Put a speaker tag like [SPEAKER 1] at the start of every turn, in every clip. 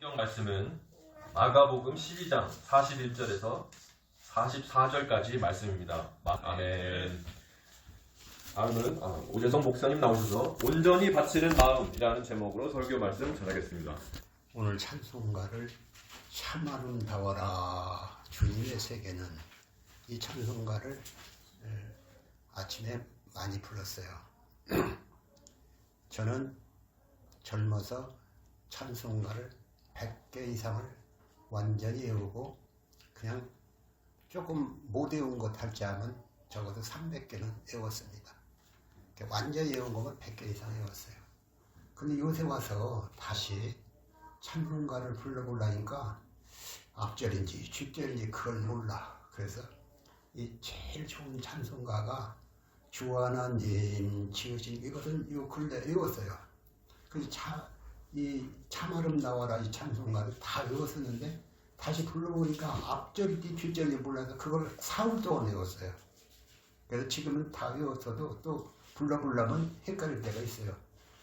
[SPEAKER 1] 성경 말씀은 마가복음 12장 41절에서 44절까지 말씀입니다. 아멘. 다음은 오재성 목사님 나오셔서 온전히 바치는 마음이라는 제목으로 설교 말씀 전하겠습니다.
[SPEAKER 2] 오늘 찬송가를 참 아름다워라 주님의 세계는, 이 찬송가를 아침에 많이 불렀어요. 저는 젊어서 찬송가를 100개 이상을 완전히 외우고, 그냥 조금 못 외운 것 할지 하면 적어도 300개는 외웠습니다. 완전히 외운 거면 100개 이상 외웠어요. 근데 요새 와서 다시 찬송가를 불러보려니까 앞절인지 뒷절인지 그걸 몰라. 그래서 이 제일 좋은 찬송가가 주 하나님 지으신, 이것은 이 근래 외웠어요. 그래서 참 아름다워라 이 찬송가를 다 외웠었는데 다시 불러보니까 앞절인지 뒷절인지 몰라서 그걸 사흘 동안 외웠어요. 그래서 지금은 다 외웠어도 또 불러보려면 헷갈릴 때가 있어요.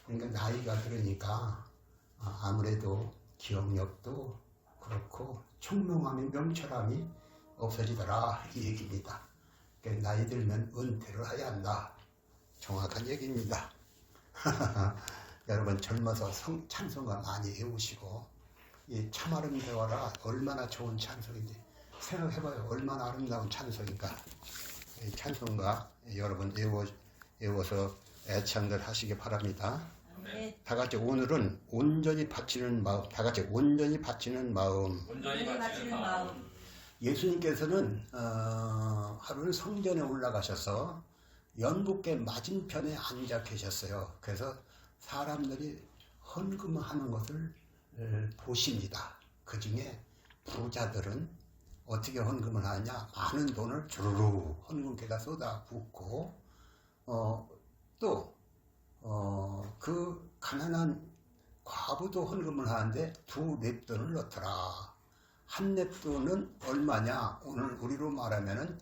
[SPEAKER 2] 그러니까 나이가 들으니까 아무래도 기억력도 그렇고 총명함이, 명철함이 없어지더라, 이 얘기입니다. 그러니까 나이 들면 은퇴를 해야 한다, 정확한 얘기입니다. 여러분 젊어서 찬송가 많이 외우시고, 이 참 아름다워라 얼마나 좋은 찬송인지 생각해봐요. 얼마나 아름다운 찬송인가. 이 찬송가 여러분 외워서 애창들 하시기 바랍니다.
[SPEAKER 3] 네.
[SPEAKER 2] 다 같이 오늘은 온전히 바치는 마음, 다 같이 온전히 바치는 마음.
[SPEAKER 3] 온전히 바치는 마음.
[SPEAKER 2] 예수님께서는 하루는 성전에 올라가셔서 연복계 맞은편에 앉아 계셨어요. 그래서 사람들이 헌금하는 것을 보십니다. 그 중에 부자들은 어떻게 헌금을 하냐? 많은 돈을 주르르 헌금에다 쏟아붓고, 그 가난한 과부도 헌금을 하는데 2렙돈을 넣더라. 한 렙돈은 얼마냐? 오늘 우리로 말하면은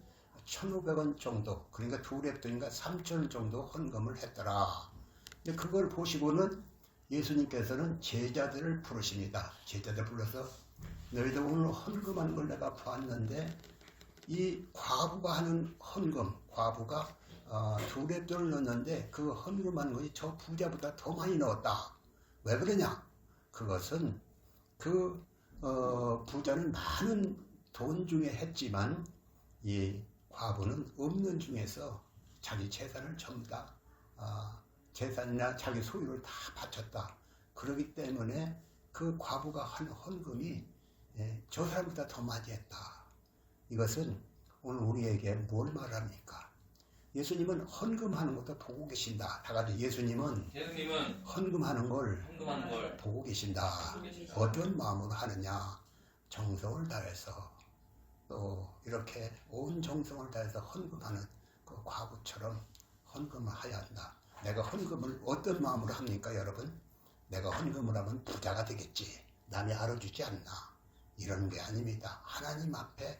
[SPEAKER 2] 1,500원 정도, 그러니까 2렙돈이니까 3,000원 정도 헌금을 했더라. 근데 그걸 보시고는 예수님께서는 제자들을 부르십니다. 제자들 불러서 너희들 오늘 헌금한 걸 내가 보았는데, 이 과부가 하는 헌금, 과부가 2렙돈을 넣었는데 그 헌금한 것이 저 부자보다 더 많이 넣었다. 왜 그러냐? 그것은 그 부자는 많은 돈 중에 했지만 이 과부는 없는 중에서 자기 재산을 전부 다 재산이나 자기 소유를 다 바쳤다. 그렇기 때문에 그 과부가 한 헌금이 저 사람보다 더 많이 했다. 이것은 오늘 우리에게 뭘 말합니까? 예수님은 헌금하는 것도 보고 계신다. 다 같이 예수님은 헌금하는 걸 보고 계신다. 어떤 마음으로 하느냐? 정성을 다해서, 또 이렇게 온 정성을 다해서 헌금하는 그 과부처럼 헌금을 해야 한다. 내가 헌금을 어떤 마음으로 합니까, 여러분? 내가 헌금을 하면 부자가 되겠지, 남이 알아주지 않나, 이런 게 아닙니다. 하나님 앞에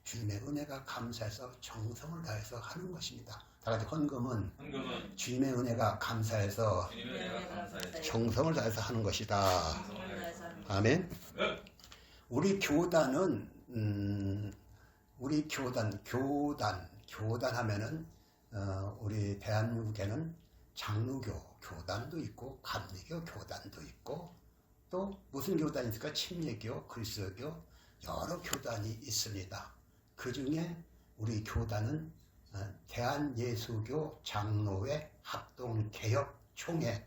[SPEAKER 2] 주님의 은혜가 감사해서 정성을 다해서 하는 것입니다. 다 같이 헌금은 주님의 은혜가 감사해서 정성을 다해서 하는 것이다. 아멘. 우리 교단은 교단 하면은 우리 대한민국에는 장로교 교단도 있고 감리교 교단도 있고, 또 무슨 교단이 있을까? 침례교, 그리스도교, 여러 교단이 있습니다. 그 중에 우리 교단은 대한예수교 장로회 합동개혁총회에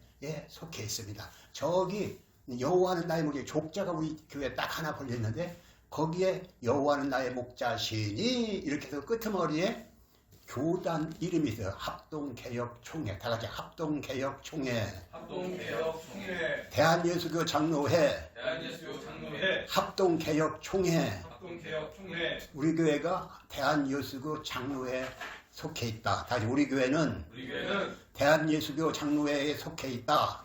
[SPEAKER 2] 속해 있습니다. 저기 여호와는 나의 목자, 족자가 우리 교회에 딱 하나 걸려있는데 거기에 여호와는 나의 목자시니 이렇게 해서 끄트머리에 교단 이름이 있어요. 합동개혁총회. 다 같이 합동개혁총회. 대한예수교 장로회. 합동개혁총회. 우리 교회가 대한예수교 장로회에 속해 있다. 다시 우리 교회는 대한예수교 장로회에 속해 있다.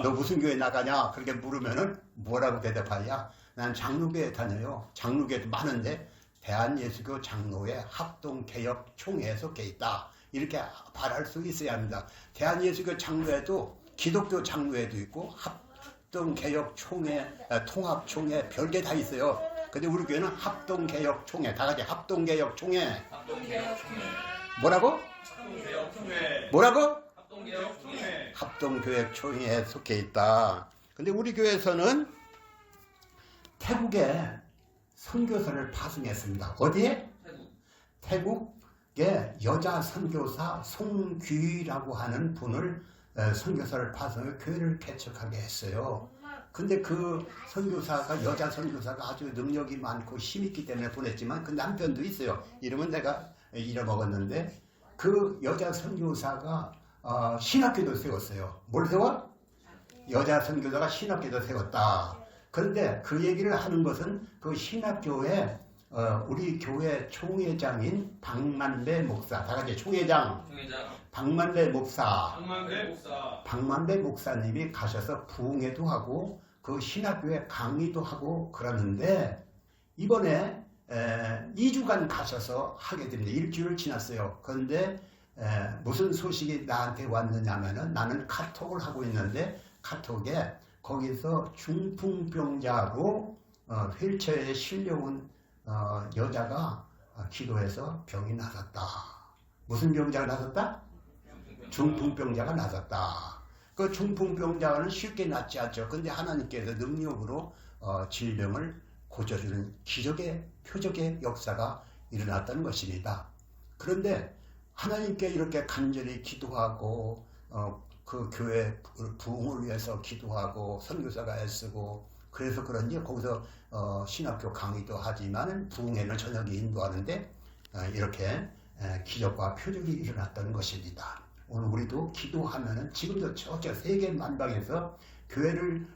[SPEAKER 2] 너 무슨 교회 나가냐? 그렇게 물으면은 뭐라고 대답하냐? 난 장로교회 다녀요. 장로교회도 많은데 대한예수교 장로회 합동개혁총회에 속해 있다. 이렇게 말할 수 있어야 합니다. 대한예수교 장로회도 기독교 장로회도 있고 합동개혁총회, 통합총회 별게 다 있어요. 근데 우리 교회는 합동개혁총회, 다 같이 합동개혁총회.
[SPEAKER 3] 합동개혁총회.
[SPEAKER 2] 뭐라고?
[SPEAKER 4] 합동개혁총회.
[SPEAKER 2] 뭐라고?
[SPEAKER 4] 합동개혁총회.
[SPEAKER 2] 합동교육총회에 속해 있다. 근데 우리 교회에서는 태국에 선교사를 파송했습니다. 어디에? 태국에 여자 선교사 송귀라고 하는 분을 선교사를 파송해 교회를 개척하게 했어요. 근데 그 선교사가 여자 선교사가 아주 능력이 많고 힘있기 때문에 보냈지만 그 남편도 있어요. 이름은 내가 잃어먹었는데 그 여자 선교사가 신학교도 세웠어요. 뭘 세워? 여자 선교사가 신학교도 세웠다. 그런데 그 얘기를 하는 것은 그 신학교에 우리 교회 총회장인 박만배 목사, 다 같이 총회장, 박만배 목사, 박만배 목사님이 가셔서 부흥회도 하고 그 신학교에 강의도 하고 그러는데 이번에 2주간 가셔서 하게 됩니다. 일주일 지났어요. 그런데 무슨 소식이 나한테 왔느냐면은 나는 카톡을 하고 있는데 카톡에 거기서 중풍병자로 휠체어에 실려온 여자가 기도해서 병이 나섰다. 무슨 병자가 나섰다? 중풍병자가 나섰다. 그 중풍병자는 쉽게 낫지 않죠. 근데 하나님께서 능력으로 질병을 고쳐주는 기적의 표적의 역사가 일어났다는 것입니다. 그런데 하나님께 이렇게 간절히 기도하고 그 교회 부흥을 위해서 기도하고 선교사가 애쓰고 그래서 그런지 거기서 신학교 강의도 하지만 부흥회는 저녁에 인도하는데 이렇게 기적과 표적이 일어났다는 것입니다. 오늘 우리도 기도하면은 지금도 저쪽 세계 만방에서 교회를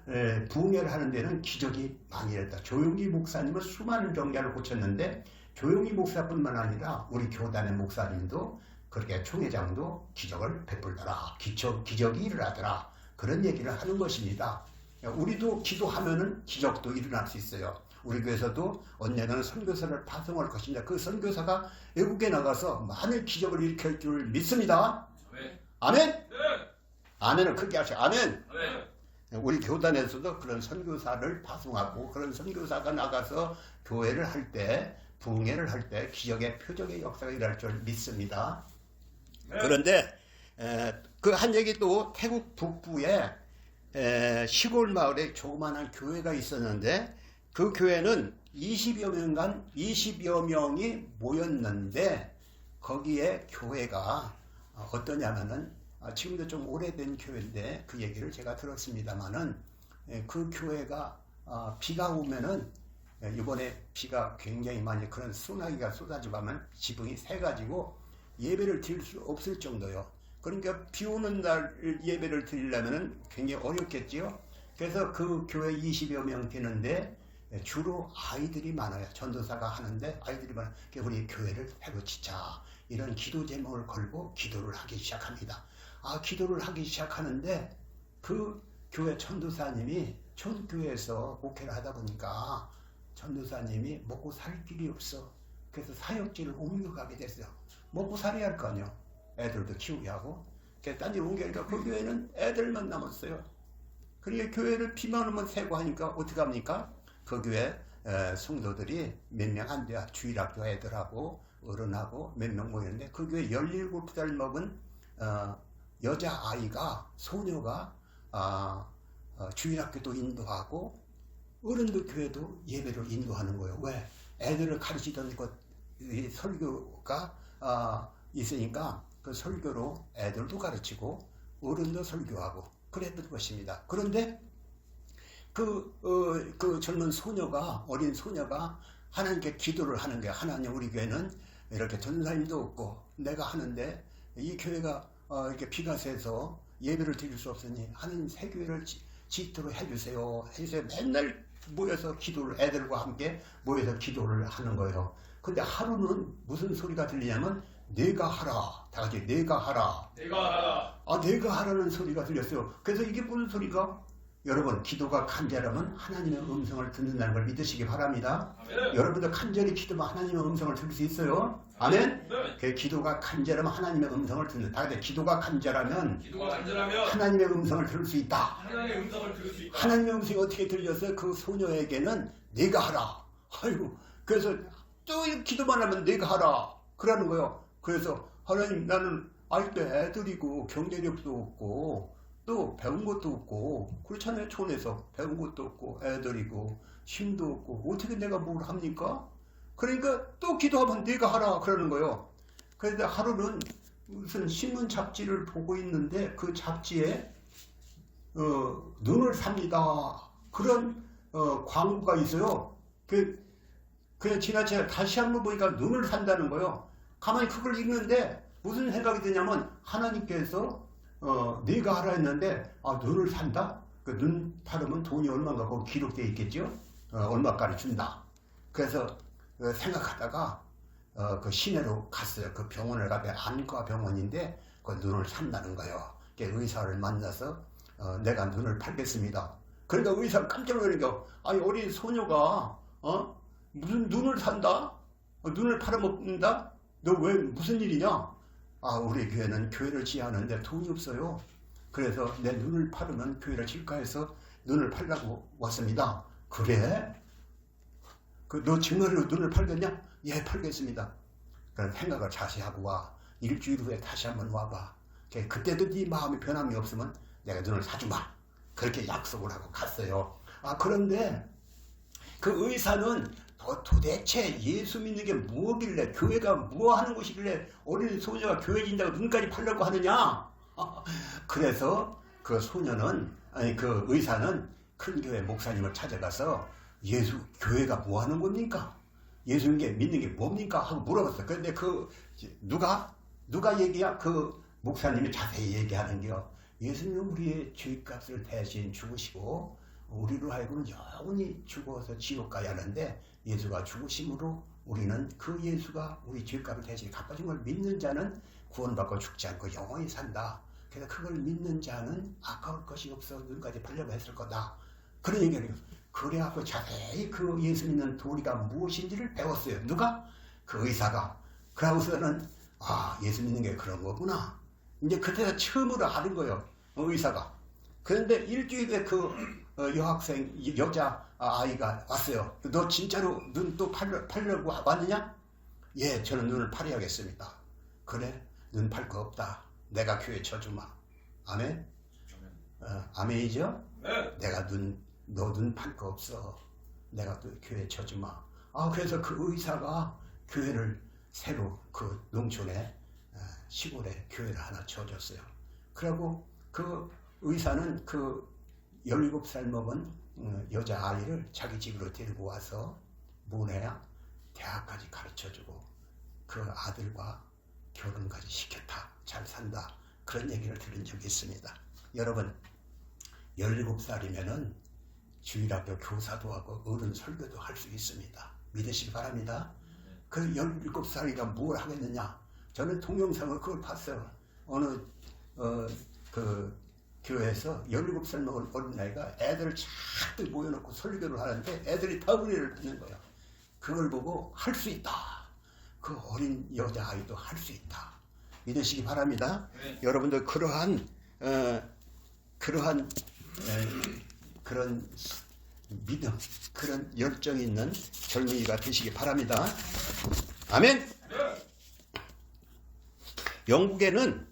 [SPEAKER 2] 부흥회를 하는 데는 기적이 많이 일어났다. 조용기 목사님은 수많은 병자를 고쳤는데 조용기 목사뿐만 아니라 우리 교단의 목사님도 그렇게 총회장도 기적을 베풀더라. 기적이 일어나더라. 그런 얘기를 하는 것입니다. 우리도 기도하면은 기적도 일어날 수 있어요. 우리 교회에서도 언젠가는 선교사를 파송할 것입니다. 그 선교사가 외국에 나가서 많은 기적을 일으킬 줄 믿습니다. 아멘? 네. 아멘을 크게 하세요. 아멘? 네. 우리 교단에서도 그런 선교사를 파송하고 그런 선교사가 나가서 교회를 할 때 부흥회를 할 때 기적의 표적의 역사가 일어날 줄 믿습니다. 네. 그런데 그 한 얘기 또 태국 북부에 시골 마을에 조그마한 교회가 있었는데 그 교회는 20여 명이 모였는데 거기에 교회가 어떠냐면은 지금도 좀 오래된 교회인데 그 얘기를 제가 들었습니다마는 그 교회가 비가 오면은 이번에 비가 굉장히 많이 그런 소나기가 쏟아지고 하면 지붕이 새가지고 예배를 드릴 수 없을 정도요. 그러니까 비 오는 날 예배를 드리려면은 굉장히 어렵겠지요. 그래서 그 교회 20여 명 되는데 주로 아이들이 많아요. 전도사가 하는데 아이들이 많아요. 우리 교회를 회고치자 이런 기도 제목을 걸고 기도를 하기 시작합니다. 기도를 하기 시작하는데 그 교회 전도사님이 전교회에서 목회를 하다 보니까 전도사님이 먹고 살 길이 없어. 그래서 사역지를 옮겨가게 됐어요. 먹고 살아야 할 거 아니에요. 애들도 키우게 하고. 그래서 딴 데 옮겨가니까 그 교회는 애들만 남았어요. 그러니까 교회를 비만 오면 새고 하니까 어떻게 합니까? 그 교회 성도들이 몇 명 안 돼요. 주일학교 애들하고 어른하고 몇 명 모였는데 그 교회 17살 먹은 여자아이가 소녀가 주일학교도 인도하고 어른들 교회도 예배를 인도하는 거예요. 왜? 애들을 가르치던 것 설교가 있으니까 그 설교로 애들도 가르치고 어른도 설교하고 그랬던 것입니다. 그런데 그 젊은 소녀가 어린 소녀가 하나님께 기도를 하는 거예요. 하나님 우리 교회는 이렇게 전사님도 없고 내가 하는데 이 교회가 이렇게 비가 새서 예배를 드릴 수 없으니 하나님 새 교회를 짓도록 해주세요. 맨날 모여서 기도를 애들과 함께 모여서 기도를 하는 거예요. 근데 하루는 무슨 소리가 들리냐면 내가 하라. 다 같이 내가 하라.
[SPEAKER 4] 내가 하라.
[SPEAKER 2] 내가 하라는 소리가 들렸어요. 그래서 이게 무슨 소리가? 여러분 기도가 간절하면 하나님의 음성을 듣는다는 걸 믿으시기 바랍니다.
[SPEAKER 4] 아멘.
[SPEAKER 2] 여러분도 간절히 기도하면 하나님의 음성을 들을 수 있어요. 아멘.
[SPEAKER 4] 네.
[SPEAKER 2] 그 기도가 간절하면 하나님의 음성을 듣는다. 근데 기도가 간절하면
[SPEAKER 4] 기도가 간절하면
[SPEAKER 2] 하나님의 음성을 들을 수 있다.
[SPEAKER 4] 하나님의 음성을 들을 수 있다.
[SPEAKER 2] 하나님의 음성이 어떻게 들렸어요? 그 소녀에게는 네가 하라. 아이고, 그래서 또 기도만 하면 네가 하라. 그러는 거예요. 그래서 하나님 나는 아직도 애들이고 경제력도 없고 또 배운 것도 없고 그렇잖아요. 촌에서 배운 것도 없고 애들이고 힘도 없고 어떻게 내가 뭘 합니까? 그러니까 또 기도하면 네가 하라 그러는 거예요. 그런데 하루는 무슨 신문 잡지를 보고 있는데 그 잡지에 눈을 삽니다. 그런 광고가 있어요. 그냥 지나쳐 다시 한번 보니까 눈을 산다는 거예요. 가만히 그걸 읽는데 무슨 생각이 드냐면 하나님께서 네가 하라 했는데 눈을 산다? 그 눈 팔으면 돈이 얼마인가 거기 기록되어 있겠죠? 얼마까지 준다. 그래서 생각하다가 그 시내로 갔어요. 그 병원을 가면 안과 병원인데 그 눈을 산다는 거예요. 의사를 만나서 내가 눈을 팔겠습니다. 그러니까 의사가 깜짝 놀란 게 아니 어린 소녀가 무슨 눈을 산다? 눈을 팔아먹는다? 너 왜 무슨 일이냐? 우리 교회는 교회를 지하는데 돈이 없어요. 그래서 내 눈을 팔으면 교회를 질까 해서 눈을 팔려고 왔습니다. 그래? 너 정말로 눈을 팔겠냐? 예, 팔겠습니다. 그런 생각을 다시 하고 와. 일주일 후에 다시 한번 와봐. 그때도 네 마음이 변함이 없으면 내가 눈을 사주마. 그렇게 약속을 하고 갔어요. 그런데 그 의사는 도대체 예수 믿는 게 뭐길래 교회가 뭐 하는 곳이길래 어린 소녀가 교회 진다고 눈까지 팔려고 하느냐? 그래서 그 소녀는 그 의사는 큰 교회 목사님을 찾아가서 교회가 뭐 하는 겁니까? 예수 믿는 게 뭡니까? 하고 물어봤어요. 그런데 누가 얘기야? 그 목사님이 자세히 얘기하는 게요. 예수님은 우리의 죄값을 대신 죽으시고 우리로 하여금 영원히 죽어서 지옥 가야 하는데 예수가 죽으심으로 우리는 그 예수가 우리 죄값을 대신 갚아준 걸 믿는 자는 구원받고 죽지 않고 영원히 산다. 그래서 그걸 믿는 자는 아까울 것이 없어 눈까지 팔려고 했을 거다. 그런 얘기를 해요. 그래갖고 자세히 그 예수 믿는 도리가 무엇인지를 배웠어요. 누가? 그 의사가. 그러고서는 예수 믿는 게 그런 거구나. 이제 그때가 처음으로 아는 거예요. 의사가. 그런데 일주일에 그 여자 아이가 왔어요. 너 진짜로 눈 또 팔려고 왔느냐? 예, 저는 눈을 팔아야겠습니다. 그래? 눈 팔 거 없다. 내가 교회 쳐주마. 아멘? 아멘이죠?
[SPEAKER 4] 네.
[SPEAKER 2] 내가 너 눈 팔 거 없어. 내가 또 교회 쳐주마. 그래서 그 의사가 교회를 새로 그 농촌에 시골에 교회를 하나 쳐줬어요. 그리고 그 의사는 그 17살 먹은 여자아이를 자기 집으로 데리고 와서 뭐냐? 대학까지 가르쳐주고 그 아들과 결혼까지 시켰다. 잘 산다. 그런 얘기를 들은 적이 있습니다. 여러분 17살이면은 주일학교 교사도 하고 어른 설교도 할 수 있습니다. 믿으시기 바랍니다. 그 17살이가 뭘 하겠느냐? 저는 동영상을 그걸 봤어요. 어느 그 교회에서 17살 먹은 어린아이가 애들을 잔뜩 모여놓고 설교를 하는데 애들이 다 은혜를 받는 거예요. 그걸 보고 할 수 있다. 그 어린 여자아이도 할 수 있다. 믿으시기 바랍니다.
[SPEAKER 4] 네.
[SPEAKER 2] 여러분들 그러한 그런 믿음, 그런 열정이 있는 젊은이가 되시기 바랍니다. 아멘. 영국에는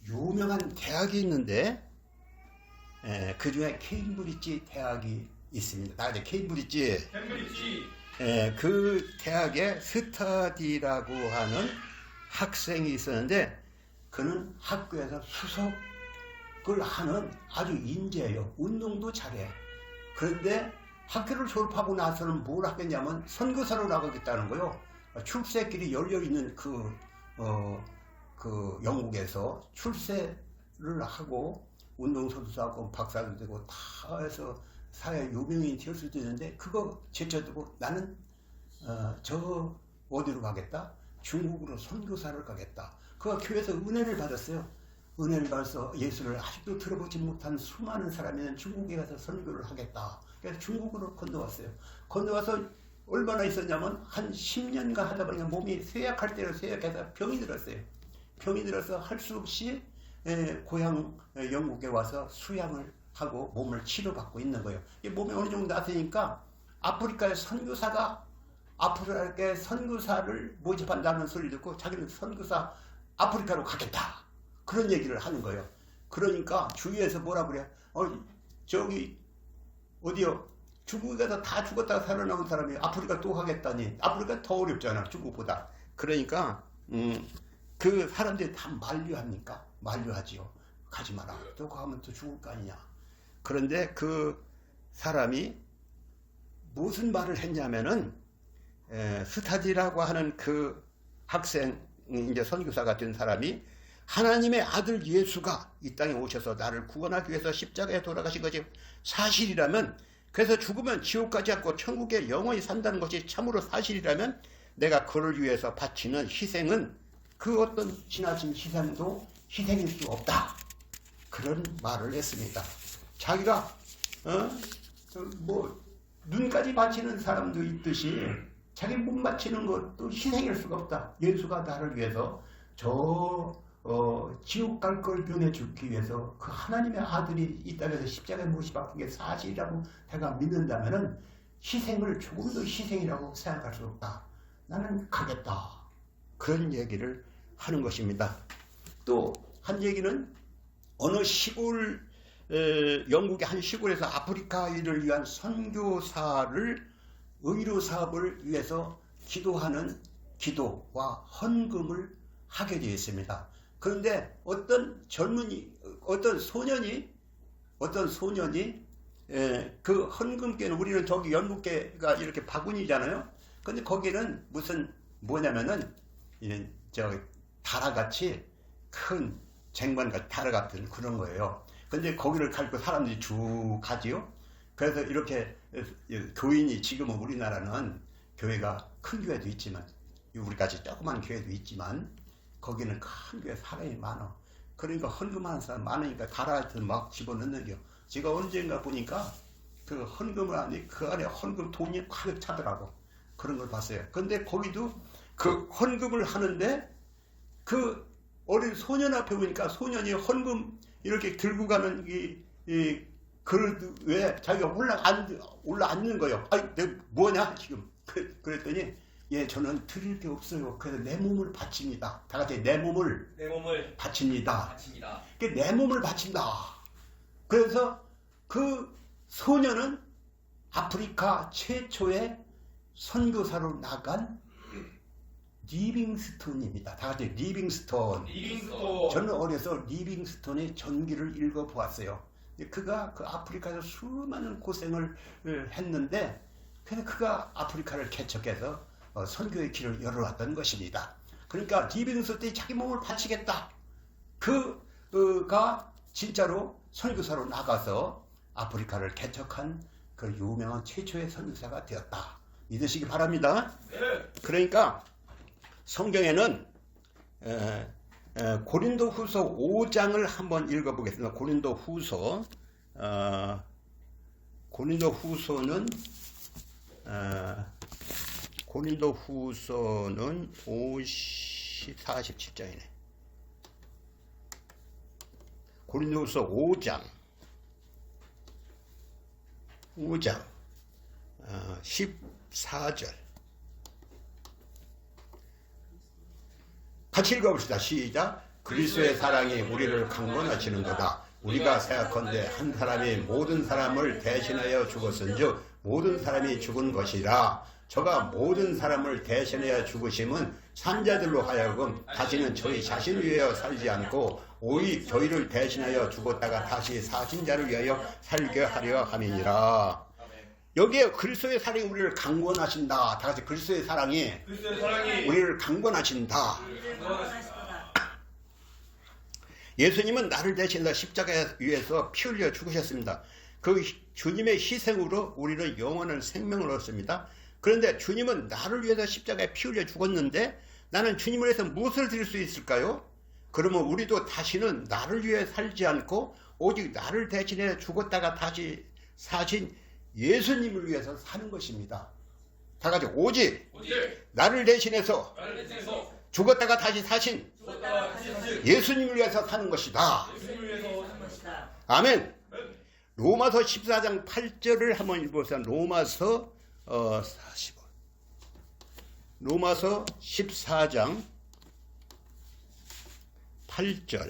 [SPEAKER 2] 유명한 대학이 있는데 그 중에 케임브리지 대학이 있습니다. 다 아죠? 케임브리지. 그 대학에 스터디라고 하는 학생이 있었는데 그는 학교에서 수석을 하는 아주 인재예요. 운동도 잘해. 그런데 학교를 졸업하고 나서는 뭘 하겠냐면 선교사로 나가겠다는 거예요. 출세길이 열려있는 그 영국에서 출세를 하고 운동선수도 하고 박사도 되고 다 해서 사회 유명인이 될 수도 있는데 그거 제쳐두고 나는 저 어디로 가겠다? 중국으로 선교사를 가겠다. 그가 교회에서 은혜를 받았어요. 은혜를 받아서 예수를 아직도 들어보지 못한 수많은 사람이 중국에 가서 선교를 하겠다. 그래서 중국으로 건너왔어요. 건너와서 얼마나 있었냐면 한 10년간 하다 보니까 몸이 쇠약할 때로 쇠약해서 병이 들었어요. 병이 들어서 할 수 없이 고향 영국에 와서 수양을 하고 몸을 치료받고 있는 거예요. 이 몸이 어느 정도 나서니까 아프리카의 선교사가 아프리카의 선교사를 모집한다는 소리 듣고 자기는 선교사 아프리카로 가겠다. 그런 얘기를 하는 거예요. 그러니까 주위에서 뭐라 그래? 저기 어디요? 중국에 가서 다 죽었다가 살아남은 사람이 아프리카 또 가겠다니. 아프리카 더 어렵잖아, 중국보다. 그러니까 그 사람들이 다 만류합니까? 만류하지요. 가지 마라. 또 가면 또 죽을 거 아니냐. 그런데 그 사람이 무슨 말을 했냐면은 스타디라고 하는 그 학생, 이제 선교사 같은 사람이 하나님의 아들 예수가 이 땅에 오셔서 나를 구원하기 위해서 십자가에 돌아가신 것이 사실이라면, 그래서 죽으면 지옥 가지 않고 천국에 영원히 산다는 것이 참으로 사실이라면 내가 그를 위해서 바치는 희생은 그 어떤 지나친 희생도 희생일 수 없다. 그런 말을 했습니다. 자기가 뭐 눈까지 바치는 사람도 있듯이 자기 몸 바치는 것도 희생일 수가 없다. 예수가 나를 위해서 지옥 갈 걸 변해 주기 위해서 그 하나님의 아들이 이 땅에서 십자가에 못 박힌 게 사실이라고 내가 믿는다면은 희생을 조금도 희생이라고 생각할 수 없다. 나는 가겠다. 그런 얘기를 하는 것입니다. 또 한 얘기는 어느 시골, 영국의 한 시골에서 아프리카인을 위한 선교사를 의료 사업을 위해서 기도하는 기도와 헌금을 하게 되어 있습니다. 그런데 어떤 소년이 그 헌금께는, 우리는 저기 연국계가 이렇게 바구니잖아요. 근데 거기는 뭐냐면은 저 다라같이 큰 쟁반같이 다라 같은 그런 거예요. 근데 거기를 갈고 사람들이 쭉 가지요. 그래서 이렇게 교인이, 지금은 우리나라는 교회가 큰 교회도 있지만, 우리까지 조그만 교회도 있지만 거기는 큰 교회 사람이 많아. 그러니까 헌금하는 사람 많으니까 다라한테 막 집어넣는 겨. 제가 언젠가 보니까 그 헌금을 하니 그 안에 헌금 돈이 가득 차더라고. 그런 걸 봤어요. 근데 거기도 그 헌금을 하는데 그 어린 소년 앞에 보니까 소년이 헌금 이렇게 들고 가는 그릇에 자기가 올라앉는 거예요. 아니, 내가 뭐냐 지금. 그랬더니 저는 드릴 게 없어요. 그래서 내 몸을 바칩니다. 다 같이 내 몸을 바칩니다. 내 몸을 바친다. 그래서 그 소년은 아프리카 최초의 선교사로 나간 리빙스톤입니다. 다 같이 리빙스톤. 저는 어려서 리빙스톤의 전기를 읽어보았어요. 그가 그 아프리카에서 수많은 고생을 했는데, 그래서 그가 아프리카를 개척해서 선교의 길을 열어왔던 것입니다. 그러니까 리빙스톤이 자기 몸을 바치겠다. 그가 진짜로 선교사로 나가서 아프리카를 개척한 그 유명한 최초의 선교사가 되었다. 믿으시기 바랍니다. 그러니까 성경에는 고린도후서 5장을 한번 읽어보겠습니다. 고린도후서는 47장이네. 고린도후서 5장 14절 같이 읽어봅시다. 시작. 그리스도의 사랑이 우리를 강권하시는 거다. 우리가 생각컨대 한 사람이 모든 사람을 대신하여 죽었은즉 모든 사람이 죽은 것이라. 저가 모든 사람을 대신하여 죽으심은 산자들로 하여금 다시는 저희 자신을 위하여 살지 않고 오직 저희를 대신하여 죽었다가 다시 사신 자를 위하여 살게 하려 함이니라. 여기에 그리스도의 사랑이 우리를 강권하신다. 다 같이 그리스도의 사랑이 우리를 강권하신다. 예수님은 나를 대신해서 십자가에 위해서 피 흘려 죽으셨습니다. 그 주님의 희생으로 우리는 영원한 생명을 얻습니다. 그런데 주님은 나를 위해서 십자가에 피 흘려 죽었는데 나는 주님을 위해서 무엇을 드릴 수 있을까요? 그러면 우리도 다시는 나를 위해 살지 않고 오직 나를 대신해 죽었다가 다시 사신 예수님을 위해서 사는 것입니다. 다 같이 오직 나를 대신해서
[SPEAKER 4] 나를 대신해서
[SPEAKER 2] 죽었다가 다시 사신
[SPEAKER 4] 죽었다가 다시 사실
[SPEAKER 2] 예수님을 위해서 사는 것이다.
[SPEAKER 4] 예수님을 위해서
[SPEAKER 3] 하는 것이다.
[SPEAKER 2] 아멘. 로마서 14장 8절을 한번 읽어보세요. 로마서 45. 로마서 14장 8절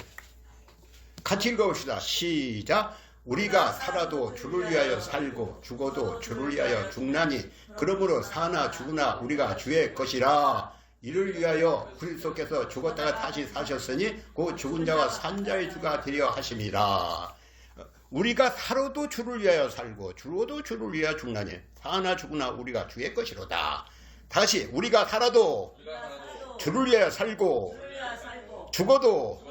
[SPEAKER 2] 같이 읽어봅시다. 시작. 우리가 살아도 주를 위하여 살고 죽어도 주를 위하여 죽나니 그러므로 사나 죽으나 우리가 주의 것이라. 이를 위하여 그리스도께서 죽었다가 다시 사셨으니 그 죽은 자와 산 자의 주가 되려 하심이라. 우리가 살아도 주를 위하여 살고 죽어도 주를 위하여 죽나니 사나 죽으나 우리가 주의 것이로다. 다시 우리가 살아도 주를 위하여 살고 죽어도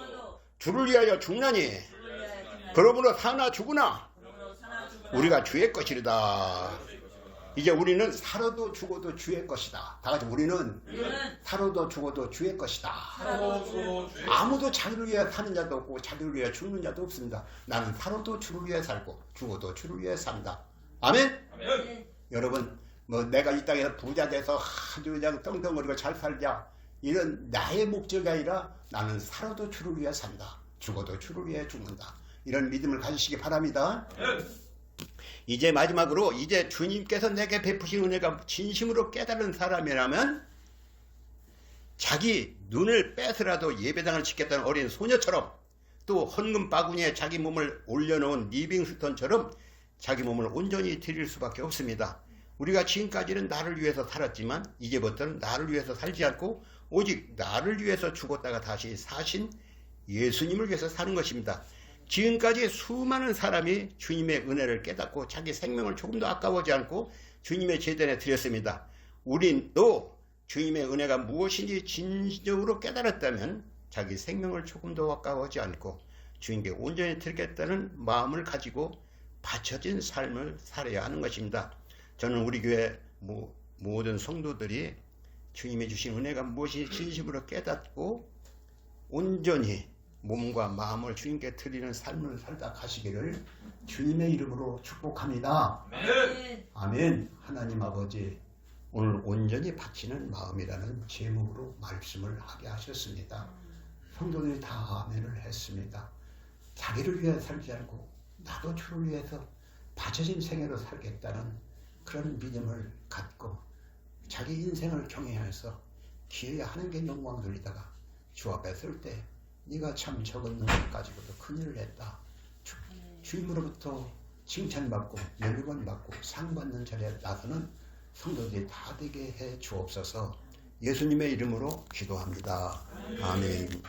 [SPEAKER 2] 주를 위하여 죽나니 그러므로 사나 죽으나 우리가 주의 것이로다. 이제 우리는 살아도 죽어도 주의 것이다. 다 같이 우리는 살아도 죽어도 주의 것이다. 아무도 자기를 위해 사는 자도 없고 자기를 위해 죽는 자도 없습니다. 나는 살아도 주를 위해 살고 죽어도 주를 위해 산다. 아멘?
[SPEAKER 4] 아멘.
[SPEAKER 2] 여러분 뭐 내가 이 땅에서 부자 돼서 아주 그냥 떵떵거리고 잘 살자 이런 나의 목적이 아니라 나는 살아도 주를 위해 산다. 죽어도 주를 위해 죽는다. 이런 믿음을 가지시기 바랍니다. 이제 마지막으로 이제 주님께서 내게 베푸신 은혜가 진심으로 깨달은 사람이라면 자기 눈을 빼서라도 예배당을 지켰다는 어린 소녀처럼 또 헌금 바구니에 자기 몸을 올려놓은 리빙스턴처럼 자기 몸을 온전히 드릴 수밖에 없습니다. 우리가 지금까지는 나를 위해서 살았지만 이제부터는 나를 위해서 살지 않고 오직 나를 위해서 죽었다가 다시 사신 예수님을 위해서 사는 것입니다. 지금까지 수많은 사람이 주님의 은혜를 깨닫고 자기 생명을 조금도 아까워하지 않고 주님의 제단에 드렸습니다. 우리도 주님의 은혜가 무엇인지 진정으로 깨달았다면 자기 생명을 조금도 아까워하지 않고 주님께 온전히 드리겠다는 마음을 가지고 바쳐진 삶을 살아야 하는 것입니다. 저는 우리 교회 모든 성도들이 주님이 주신 은혜가 무엇인지 진심으로 깨닫고 온전히 몸과 마음을 주님께 드리는 삶을 살다 가시기를 주님의 이름으로 축복합니다.
[SPEAKER 4] 아멘.
[SPEAKER 2] 아멘. 하나님 아버지 오늘 온전히 바치는 마음이라는 제목으로 말씀을 하게 하셨습니다. 성도들이 다 아멘을 했습니다. 자기를 위해 살지 않고 나도 주를 위해서 바쳐진 생애로 살겠다는 그런 믿음을 갖고 자기 인생을 경외해서 기회에 하나님께 영광 돌리다가 주 앞에 설 때 네가 참 적은 능력 가지고도 큰일을 했다. 주님으로부터 칭찬받고 멸관받고 상받는 자리에 나서는 성도들이 다 되게 해 주옵소서. 예수님의 이름으로 기도합니다. 아멘.